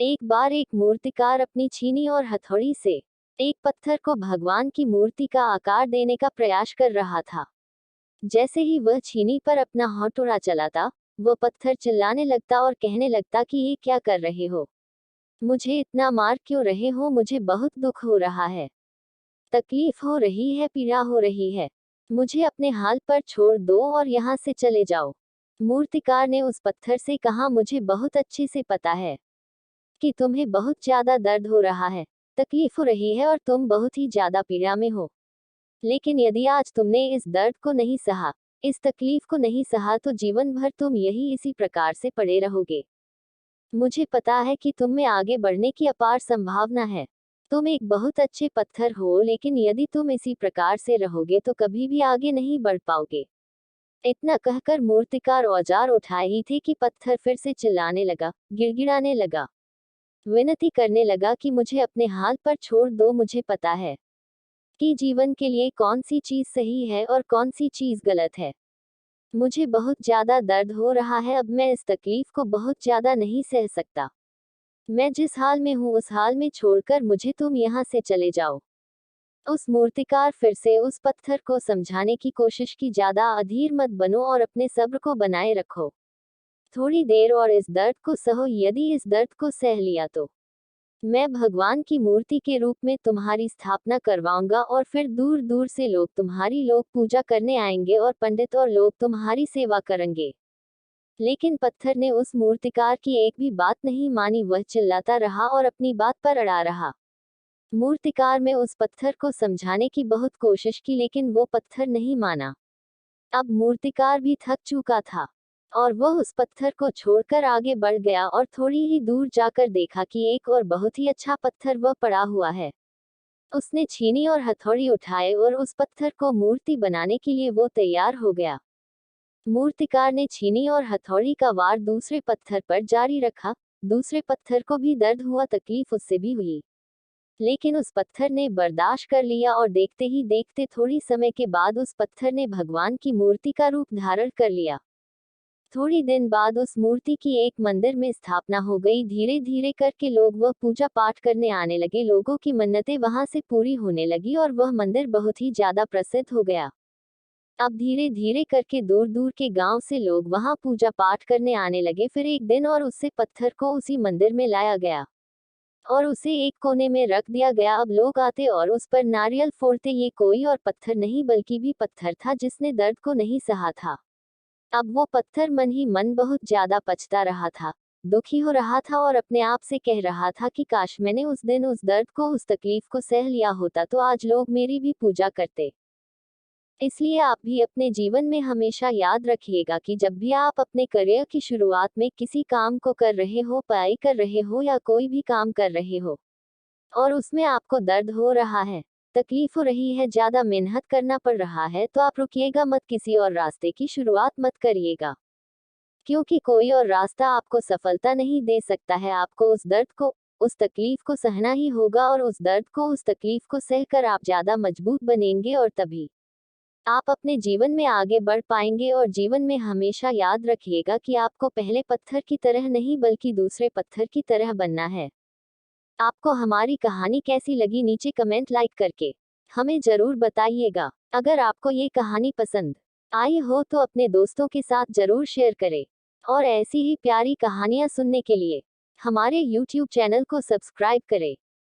एक बार एक मूर्तिकार अपनी छीनी और हथौड़ी से एक पत्थर को भगवान की मूर्ति का आकार देने का प्रयास कर रहा था। जैसे ही वह छीनी पर अपना हथौड़ा चलाता, वह पत्थर चिल्लाने लगता और कहने लगता कि ये क्या कर रहे हो? मुझे इतना मार क्यों रहे हो? मुझे बहुत दुख हो रहा है, तकलीफ हो रही है, पीड़ा हो रही है। मुझे अपने हाल पर छोड़ दो और यहाँ से चले जाओ। मूर्तिकार ने उस पत्थर से कहा, मुझे बहुत अच्छे से पता है कि तुम्हें बहुत ज्यादा दर्द हो रहा है, तकलीफ हो रही है और तुम बहुत ही ज्यादा पीड़ा में हो। लेकिन यदि आज तुमने इस दर्द को नहीं सहा, इस तकलीफ को नहीं सहा, तो जीवन भर तुम यही इसी प्रकार से पड़े रहोगे। मुझे पता है कि तुम में आगे बढ़ने की अपार संभावना है। तुम एक बहुत अच्छे पत्थर हो, लेकिन यदि तुम इसी प्रकार से रहोगे तो कभी भी आगे नहीं बढ़ पाओगे। इतना कहकर मूर्तिकार औजार उठाए ही थे कि पत्थर फिर से चिल्लाने लगा, गिड़गिड़ाने लगा, विनती करने लगा कि मुझे अपने हाल पर छोड़ दो। मुझे पता है कि जीवन के लिए कौन सी चीज सही है और कौन सी चीज गलत है। मुझे बहुत ज्यादा दर्द हो रहा है, अब मैं इस तकलीफ को बहुत ज्यादा नहीं सह सकता। मैं जिस हाल में हूँ उस हाल में छोड़कर मुझे तुम यहाँ से चले जाओ। उस मूर्तिकार फिर से उस पत्थर को समझाने की कोशिश की, ज्यादा अधीर मत बनो और अपने सब्र को बनाए रखो। थोड़ी देर और इस दर्द को सहो, यदि इस दर्द को सह लिया तो मैं भगवान की मूर्ति के रूप में तुम्हारी स्थापना करवाऊंगा और फिर दूर दूर से लोग तुम्हारी लोग पूजा करने आएंगे और पंडित और लोग तुम्हारी सेवा करेंगे। लेकिन पत्थर ने उस मूर्तिकार की एक भी बात नहीं मानी, वह चिल्लाता रहा और अपनी बात पर अड़ा रहा। मूर्तिकार में उस पत्थर को समझाने की बहुत कोशिश की, लेकिन वो पत्थर नहीं माना। अब मूर्तिकार भी थक चुका था और वह उस पत्थर को छोड़कर आगे बढ़ गया और थोड़ी ही दूर जाकर देखा कि एक और बहुत ही अच्छा पत्थर वह पड़ा हुआ है। उसने छीनी और हथौड़ी उठाए और उस पत्थर को मूर्ति बनाने के लिए वो तैयार हो गया। मूर्तिकार ने छीनी और हथौड़ी का वार दूसरे पत्थर पर जारी रखा। दूसरे पत्थर को भी दर्द हुआ, तकलीफ उससे भी हुई, लेकिन उस पत्थर ने बर्दाश्त कर लिया और देखते ही देखते थोड़ी समय के बाद उस पत्थर ने भगवान की मूर्ति का रूप धारण कर लिया। थोड़ी दिन बाद उस मूर्ति की एक मंदिर में स्थापना हो गई। धीरे धीरे करके लोग वह पूजा पाठ करने आने लगे, लोगों की मन्नतें वहां से पूरी होने लगी और वह मंदिर बहुत ही ज्यादा प्रसिद्ध हो गया। अब धीरे धीरे करके दूर दूर के गांव से लोग वहां पूजा पाठ करने आने लगे। फिर एक दिन और उससे पत्थर को उसी मंदिर में लाया गया और उसे एक कोने में रख दिया गया। अब लोग आते और उस पर नारियल फोड़ते। ये कोई और पत्थर नहीं बल्कि भी पत्थर था जिसने दर्द को नहीं सहा था। अब वो पत्थर मन ही मन बहुत ज्यादा पछता रहा था, दुखी हो रहा था और अपने आप से कह रहा था कि काश मैंने उस दिन उस दर्द को, उस तकलीफ को सह लिया होता तो आज लोग मेरी भी पूजा करते। इसलिए आप भी अपने जीवन में हमेशा याद रखिएगा कि जब भी आप अपने करियर की शुरुआत में किसी काम को कर रहे हो, पढ़ाई कर रहे हो या कोई भी काम कर रहे हो और उसमें आपको दर्द हो रहा है, तकलीफ हो रही है, ज्यादा मेहनत करना पड़ रहा है, तो आप रुकिएगा मत, किसी और रास्ते की शुरुआत मत करिएगा। क्योंकि कोई और रास्ता आपको सफलता नहीं दे सकता है। आपको उस दर्द को, उस तकलीफ को सहना ही होगा और उस दर्द को, उस तकलीफ को सहकर आप ज्यादा मजबूत बनेंगे और तभी आप अपने जीवन में आगे बढ़ पाएंगे। और जीवन में हमेशा याद रखिएगा कि आपको पहले पत्थर की तरह नहीं बल्कि दूसरे पत्थर की तरह बनना है। आपको हमारी कहानी कैसी लगी नीचे कमेंट लाइक करके हमें जरूर बताइएगा। अगर आपको ये कहानी पसंद आई हो तो अपने दोस्तों के साथ जरूर शेयर करें और ऐसी ही प्यारी कहानियां सुनने के लिए हमारे YouTube चैनल को सब्सक्राइब करें।